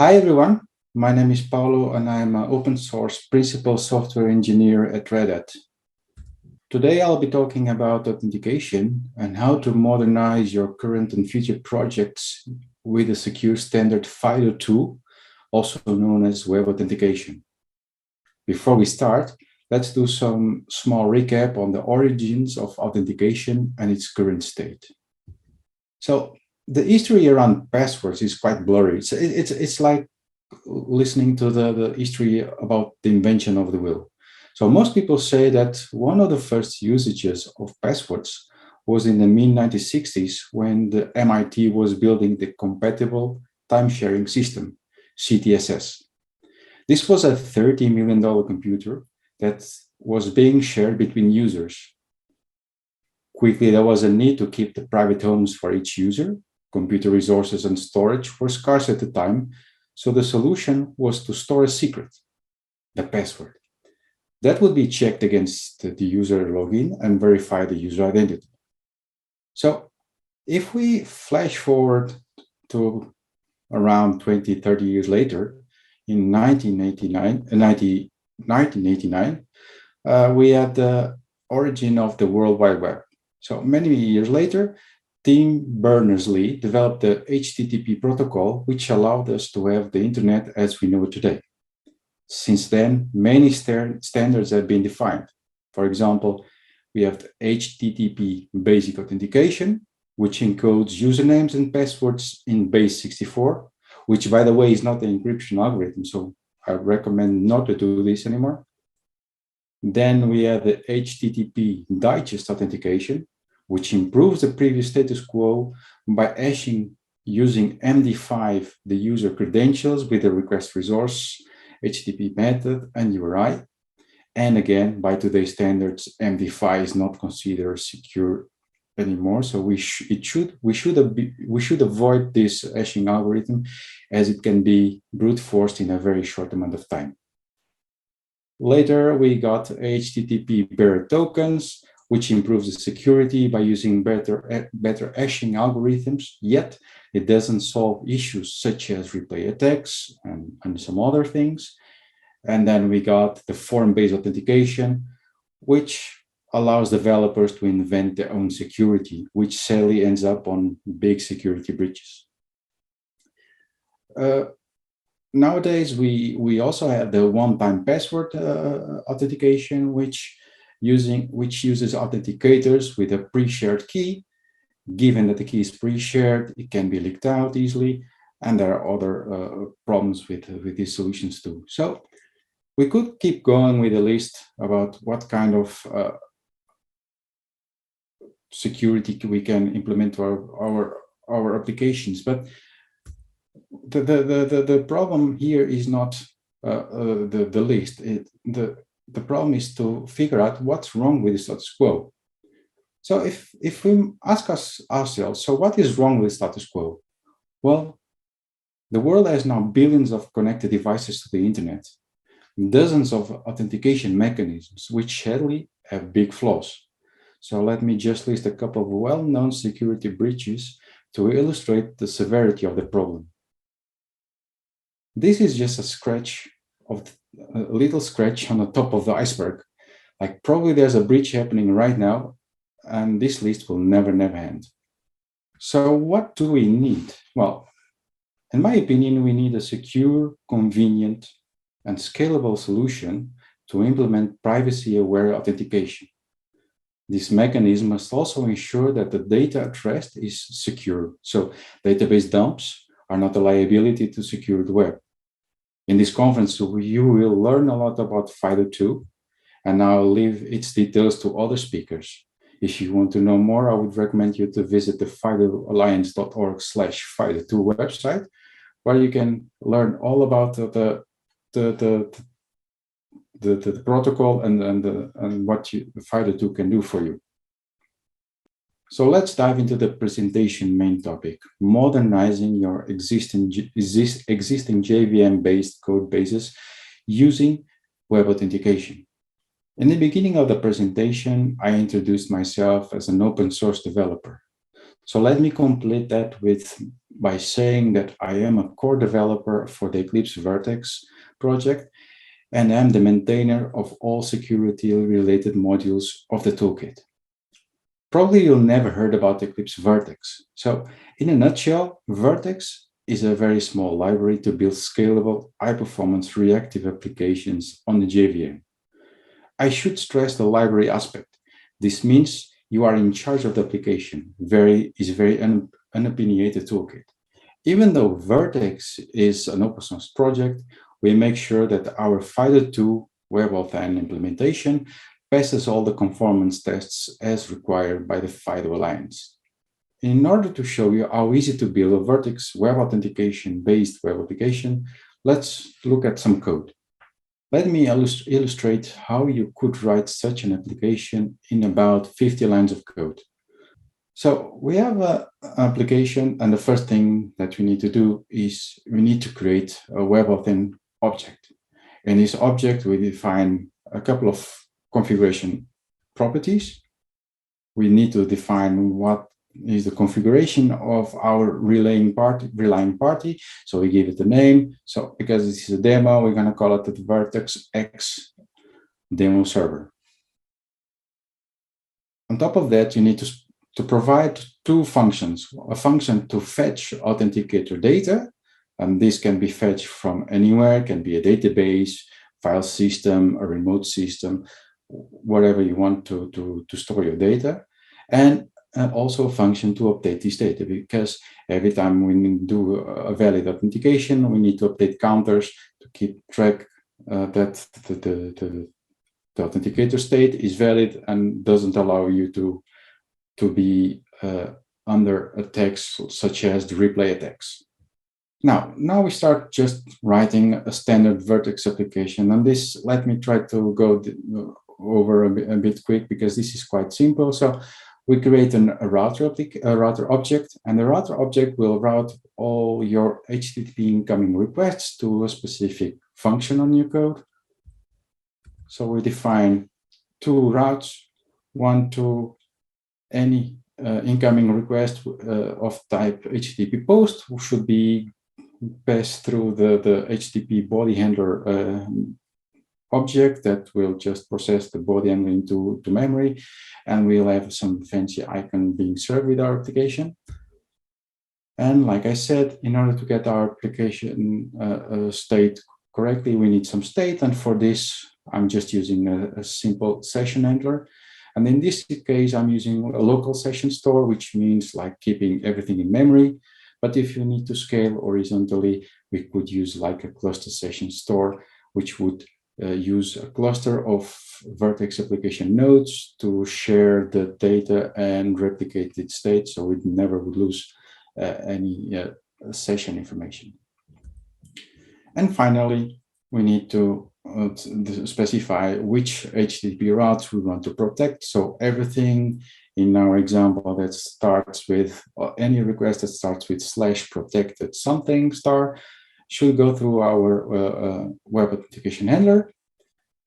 Hi everyone, my name is Paulo and I'm an open source principal software engineer at Red Hat. Today I'll be talking about authentication and how to modernize your current and future projects with a secure standard FIDO2, also known as web authentication. Before we start, let's do some small recap on the origins of authentication and its current state. So the history around passwords is quite blurry. It's like listening to the history about the invention of the wheel. So most people say that one of the first usages of passwords was in the mid-1960s when the MIT was building the compatible time-sharing system, CTSS. This was a $30 million computer that was being shared between users. Quickly, there was a need to keep the private homes for each user. Computer resources and storage were scarce at the time, so the solution was to store a secret, the password. That would be checked against the user login and verify the user identity. So if we flash forward to around 20, 30 years later, in 1989, we had the origin of the World Wide Web. So many years later, Tim Berners-Lee developed the HTTP protocol, which allowed us to have the internet as we know it today. Since then, many standards have been defined. For example, we have the HTTP basic authentication, which encodes usernames and passwords in base 64, which, by the way, is not the encryption algorithm, so I recommend not to do this anymore. Then we have the HTTP digest authentication, which improves the previous status quo by hashing using MD5 the user credentials with the request resource, HTTP method, and URI. And again, by today's standards, MD5 is not considered secure anymore. So we should avoid this hashing algorithm, as it can be brute forced in a very short amount of time. Later, we got HTTP bearer tokens, which improves the security by using better hashing algorithms, yet it doesn't solve issues such as replay attacks and some other things. And then we got the form-based authentication, which allows developers to invent their own security, which sadly ends up on big security breaches. Nowadays, we also have the one-time password authentication, which uses authenticators with a pre-shared key. Given that the key is pre-shared, it can be leaked out easily, and there are other problems with these solutions too. So we could keep going with a list about what kind of security we can implement to our applications, but the problem here is not the list. The problem is to figure out what's wrong with the status quo. So if we ask ourselves, so what is wrong with status quo? Well, the world has now billions of connected devices to the internet, dozens of authentication mechanisms, which sadly have big flaws. So let me just list a couple of well-known security breaches to illustrate the severity of the problem. This is just a little scratch on the top of the iceberg. Like probably there's a breach happening right now, and this list will never end. So what do we need? Well, in my opinion, we need a secure, convenient, and scalable solution to implement privacy-aware authentication. This mechanism must also ensure that the data at rest is secure. So database dumps are not a liability to secure the web. In this conference, you will learn a lot about FIDO2, and I'll leave its details to other speakers. If you want to know more, I would recommend you to visit the fidoalliance.org/FIDO2 website, where you can learn all about the protocol and what FIDO2 can do for you. So let's dive into the presentation main topic, modernizing your existing JVM-based code bases using web authentication. In the beginning of the presentation, I introduced myself as an open source developer. So let me complete that with by saying that I am a core developer for the Eclipse VertX project, and I'm the maintainer of all security-related modules of the toolkit. Probably you'll never heard about Eclipse VertX. So in a nutshell, VertX is a very small library to build scalable, high-performance reactive applications on the JVM. I should stress the library aspect. This means you are in charge of the application. Is a very unopinionated toolkit. Even though VertX is an open source project, we make sure that our FIDO2 WebAuthn implementation passes all the conformance tests as required by the FIDO Alliance. In order to show you how easy to build a VertX web authentication-based web application, let's look at some code. Let me illustrate how you could write such an application in about 50 lines of code. So we have an application, and the first thing that we need to do is we need to create a WebAuthn object. In this object, we define a couple of configuration properties. We need to define what is the configuration of our relying party. So we give it a name. So because this is a demo, we're going to call it the VertX demo server. On top of that, you need to provide two functions, a function to fetch authenticator data, and this can be fetched from anywhere, can be a database, file system, a remote system, whatever you want to store your data, and also a function to update this data, because every time we do a valid authentication, we need to update counters to keep track that the authenticator state is valid and doesn't allow you to be under attacks such as the replay attacks. Now we start just writing a standard VertX application, and this, let me try to go over a bit quick because this is quite simple. So we create a router object, and the router object will route all your HTTP incoming requests to a specific function on your code. So we define two routes, one to any incoming request of type HTTP post should be passed through the HTTP body handler object that will just process the body handling to memory, and we'll have some fancy icon being served with our application. And like I said, in order to get our application state correctly, we need some state, and for this, I'm just using a simple session handler. And in this case, I'm using a local session store, which means like keeping everything in memory. But if you need to scale horizontally, we could use like a cluster session store, which would use a cluster of VertX application nodes to share the data and replicate its state, so we never would lose any session information. And finally, we need to specify which HTTP routes we want to protect. So everything in our example that starts with any request that starts with /protected something star should go through our web authentication handler.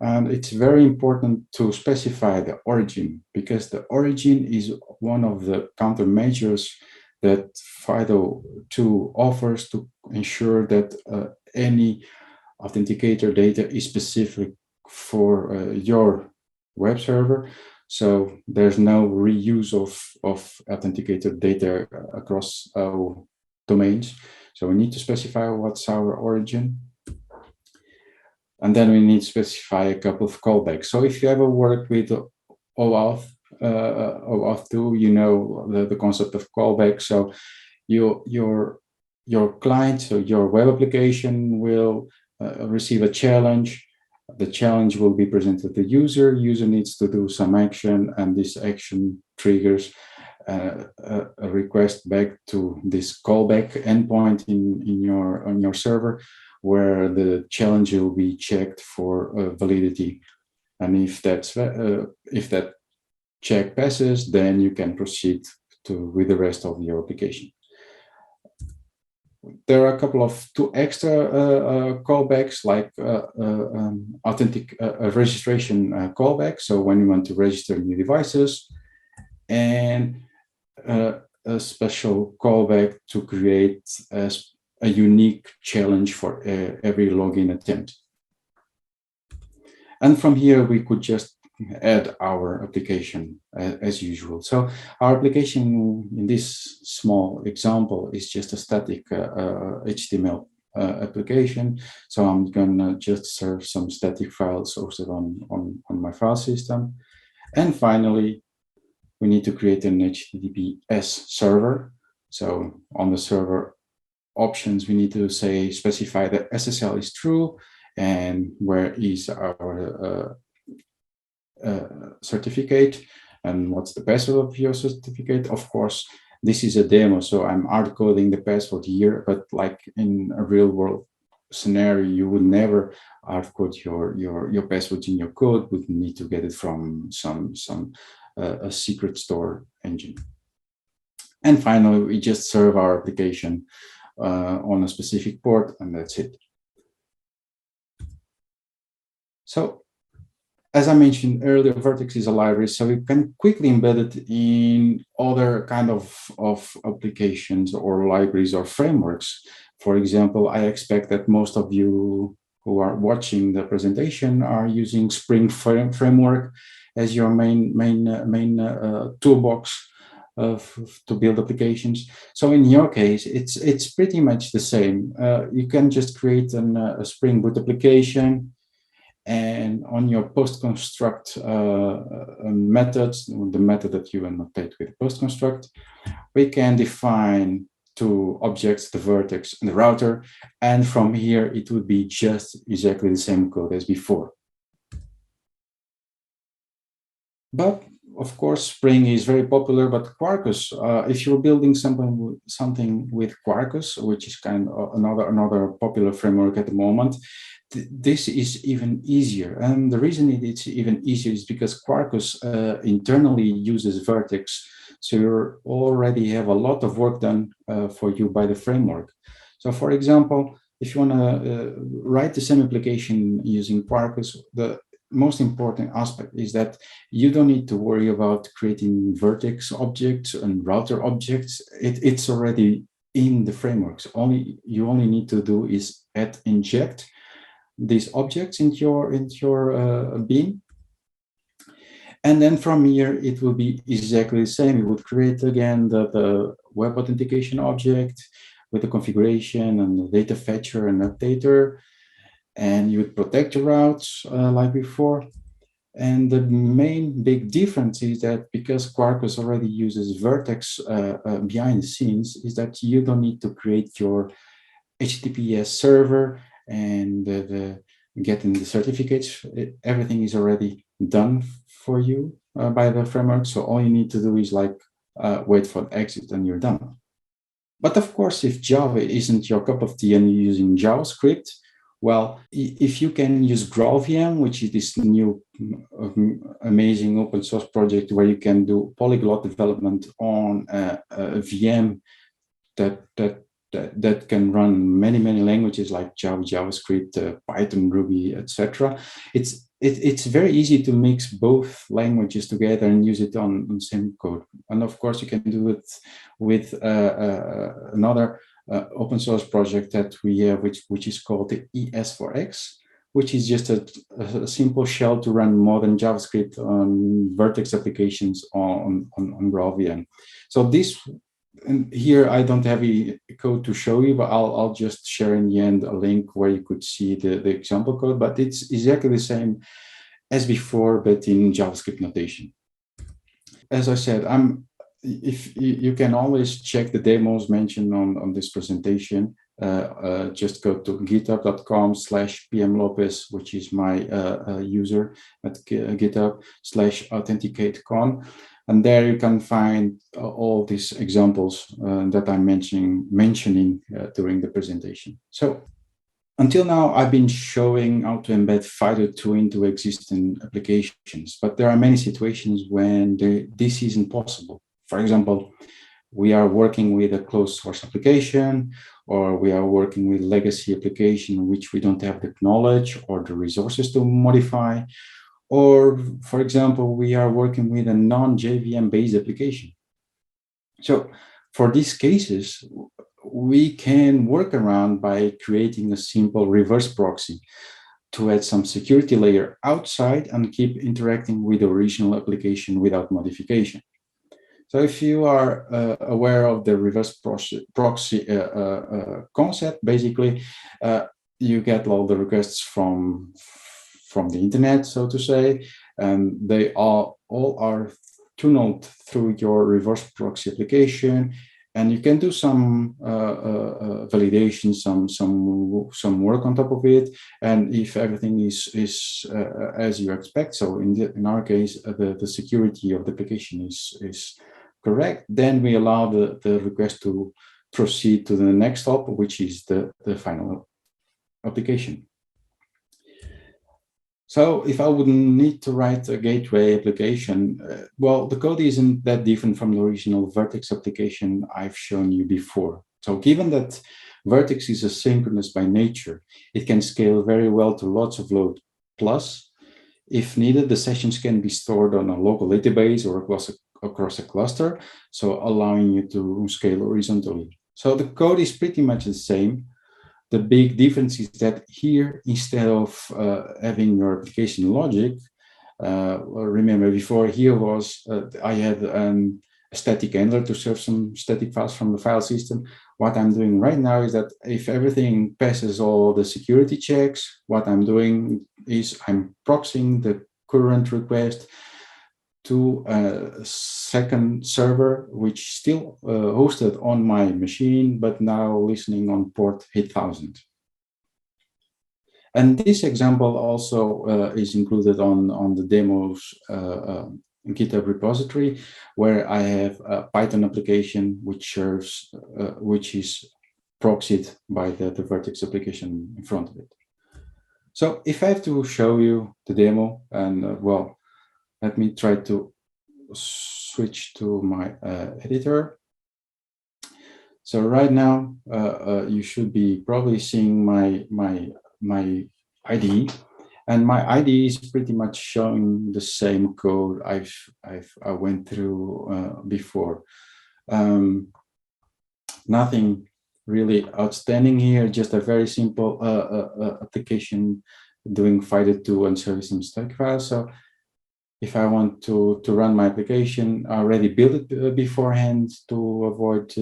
And it's very important to specify the origin, because the origin is one of the countermeasures that FIDO2 offers to ensure that any authenticator data is specific for your web server. So there's no reuse of authenticator data across domains. So we need to specify what's our origin. And then we need to specify a couple of callbacks. So if you ever work with OAuth 2, you know the concept of callback. So your client, so your web application will receive a challenge. The challenge will be presented to the user. User needs to do some action, and this action triggers a request back to this callback endpoint on your server, where the challenge will be checked for validity. And if that check passes, then you can proceed with the rest of your application. There are a couple of two extra callbacks, like authentic registration callback. So when you want to register new devices, and a special callback to create a unique challenge for every login attempt. And from here, we could just add our application as usual. So our application in this small example is just a static HTML application. So I'm gonna just serve some static files hosted on my file system. And finally, we need to create an HTTPS server. So on the server options, we need to specify that SSL is true and where is our certificate and what's the password of your certificate. Of course, this is a demo, so I'm hard coding the password here, but like in a real world scenario, you would never hard code your passwords in your code. Would need to get it from a secret store engine. And finally, we just serve our application on a specific port, and that's it. So, as I mentioned earlier, VertX is a library, so you can quickly embed it in other kind of applications or libraries or frameworks. For example, I expect that most of you who are watching the presentation are using Spring framework as your main toolbox to build applications. So in your case, it's pretty much the same. You can just create a Spring Boot application, and on your post construct methods, the method that you annotate with post construct, we can define two objects, the vertex and the router, and from here it would be just exactly the same code as before. But of course, Spring is very popular, but Quarkus, if you're building something with Quarkus, which is kind of another popular framework at the moment, this is even easier. And the reason it's even easier is because Quarkus internally uses VertX. So you already have a lot of work done for you by the framework. So for example, if you want to write the same application using Quarkus, the most important aspect is that you don't need to worry about creating vertex objects and router objects. It's already in the frameworks. You only need to do is inject these objects into your bean, and then from here it will be exactly the same. You would create again the web authentication object with the configuration and the data fetcher and updater, and you would protect your routes like before. And the main big difference is that because Quarkus already uses VertX behind the scenes, is that you don't need to create your HTTPS server and getting the certificates. Everything is already done for you by the framework. So all you need to do is like wait for the exit and you're done. But of course, if Java isn't your cup of tea and you're using JavaScript, well, if you can use GraphVm, which is this new amazing open source project where you can do polyglot development on a VM that can run many languages like Java, JavaScript, Python, Ruby, etc. It's very easy to mix both languages together and use it on the same code. And of course, you can do it with another open source project that we have, which is called the ES4X, which is just a simple shell to run modern JavaScript on VertX applications on GraphVm. So this, and here I don't have a code to show you, but I'll just share in the end a link where you could see the example code, but it's exactly the same as before, but in JavaScript notation. As I said, if you can always check the demos mentioned on this presentation. Just go to github.com/pmlopes, which is my user at github/authenticateCon. And there you can find all these examples that I'm mentioning during the presentation. So until now, I've been showing how to embed FIDO2 into existing applications, but there are many situations when this isn't possible. For example, we are working with a closed source application, or we are working with legacy application which we don't have the knowledge or the resources to modify. Or, for example, we are working with a non-JVM based application. So For these cases, we can work around by creating a simple reverse proxy to add some security layer outside and keep interacting with the original application without modification. So if you are aware of the reverse proxy concept, basically you get all the requests from the internet, so to say, and they all are tunneled through your reverse proxy application, and you can do some validation, some work on top of it. And if everything is as you expect, so in our case, the security of the application is correct, then we allow the request to proceed to the next step, which is the final application. So if I would need to write a gateway application, well, the code isn't that different from the original VertX application I've shown you before. So given that VertX is asynchronous by nature, it can scale very well to lots of load. Plus, if needed, the sessions can be stored on a local database or across a cluster, so allowing you to scale horizontally. So the code is pretty much the same. The big difference is that here, instead of having your application logic, remember before here was, I had a static handler to serve some static files from the file system. What I'm doing right now is that if everything passes all the security checks, what I'm doing is I'm proxying the current request to a second server, which still hosted on my machine, but now listening on port 8000. And this example also is included on the demos GitHub repository, where I have a Python application which serves, which is proxied by the VertX application in front of it. So if I have to show you the demo, and well, let me try to switch to my editor. So right now, you should be probably seeing my IDE, and my IDE is pretty much showing the same code I went through before. Nothing really outstanding here, just a very simple application doing FIDO2 and servicing static files. So if I want to run my application, I already built it beforehand to avoid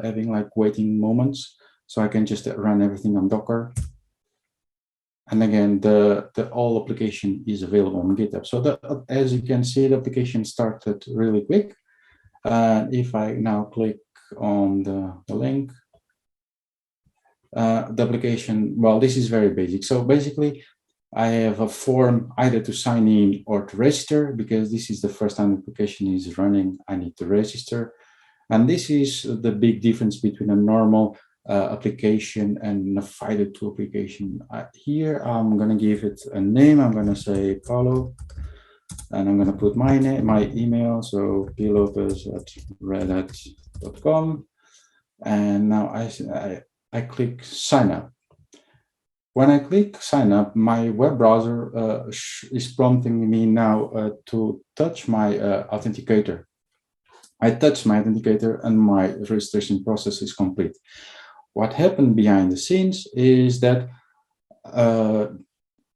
having like waiting moments. So I can just run everything on Docker. And again, the all application is available on GitHub. So as you can see, the application started really quick. If I now click on the link, the application, well, this is very basic. So basically, I have a form either to sign in or to register, because this is the first time the application is running. I need to register. And this is the big difference between a normal application and a FIDO2 application. Here, I'm going to give it a name. I'm going to say Paulo, and I'm going to put my name, my email. So plopes@redhat.com. And now I click sign up. When I click sign up, my web browser is prompting me now to touch my authenticator. I touch my authenticator and my registration process is complete. What happened behind the scenes is that the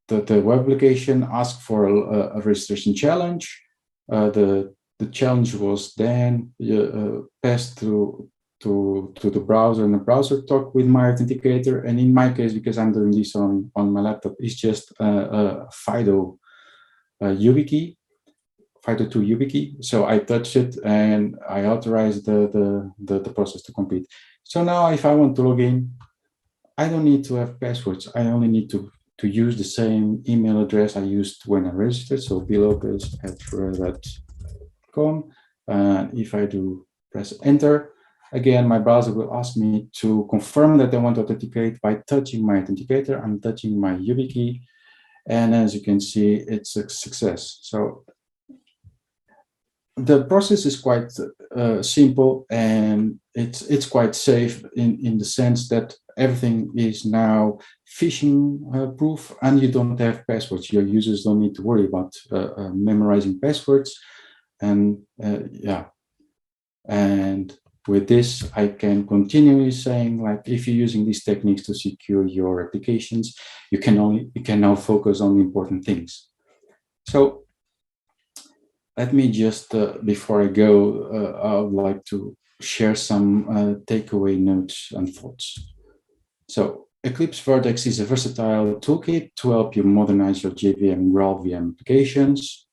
web application asked for a registration challenge. The challenge was then passed through to the browser, and the browser talk with my authenticator. And in my case, because I'm doing this on my laptop, it's just a FIDO YubiKey, FIDO2 YubiKey. So I touch it and I authorize the process to complete. So now if I want to log in, I don't need to have passwords. I only need to use the same email address I used when I registered. So Lopes@redhat.com. And if I do press enter, again, my browser will ask me to confirm that I want to authenticate by touching my authenticator. I'm touching my YubiKey, and as you can see, it's a success. So the process is quite simple, and it's quite safe in the sense that everything is now phishing proof, and you don't have passwords. Your users don't need to worry about memorizing passwords, and yeah. And with this, I can continue saying, like, if you're using these techniques to secure your applications, you can now focus on the important things. So let me just, before I go, I would like to share some takeaway notes and thoughts. So Eclipse VertX is a versatile toolkit to help you modernize your JVM and GraphVm applications.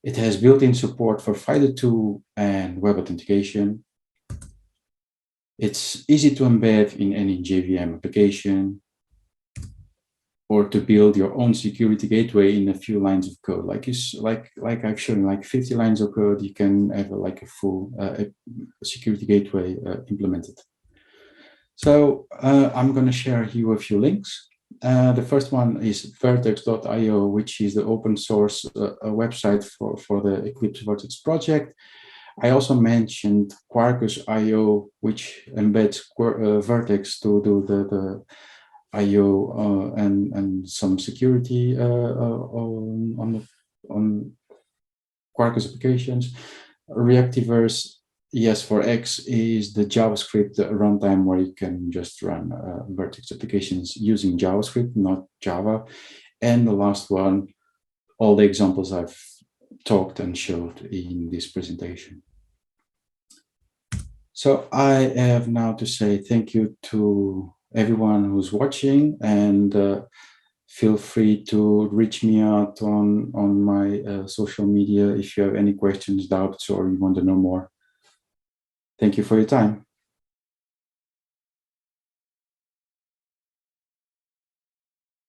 It has built-in support for FIDO2 and web authentication. It's easy to embed in any JVM application, or to build your own security gateway in a few lines of code. Like I've shown, like 50 lines of code, you can have like a full security gateway implemented. So I'm going to share here a few links. The first one is Vert.X.io, which is the open source website for the Eclipse VertX project. I also mentioned Quarkus.io, which embeds VertX to do the IO and some security on Quarkus applications. Reactive's ES4X is the JavaScript runtime where you can just run VertX applications using JavaScript, not Java. And the last one, all the examples I've talked and showed in this presentation. So I have now to say thank you to everyone who's watching, and feel free to reach me out on my social media if you have any questions, doubts, or you want to know more. Thank you for your time.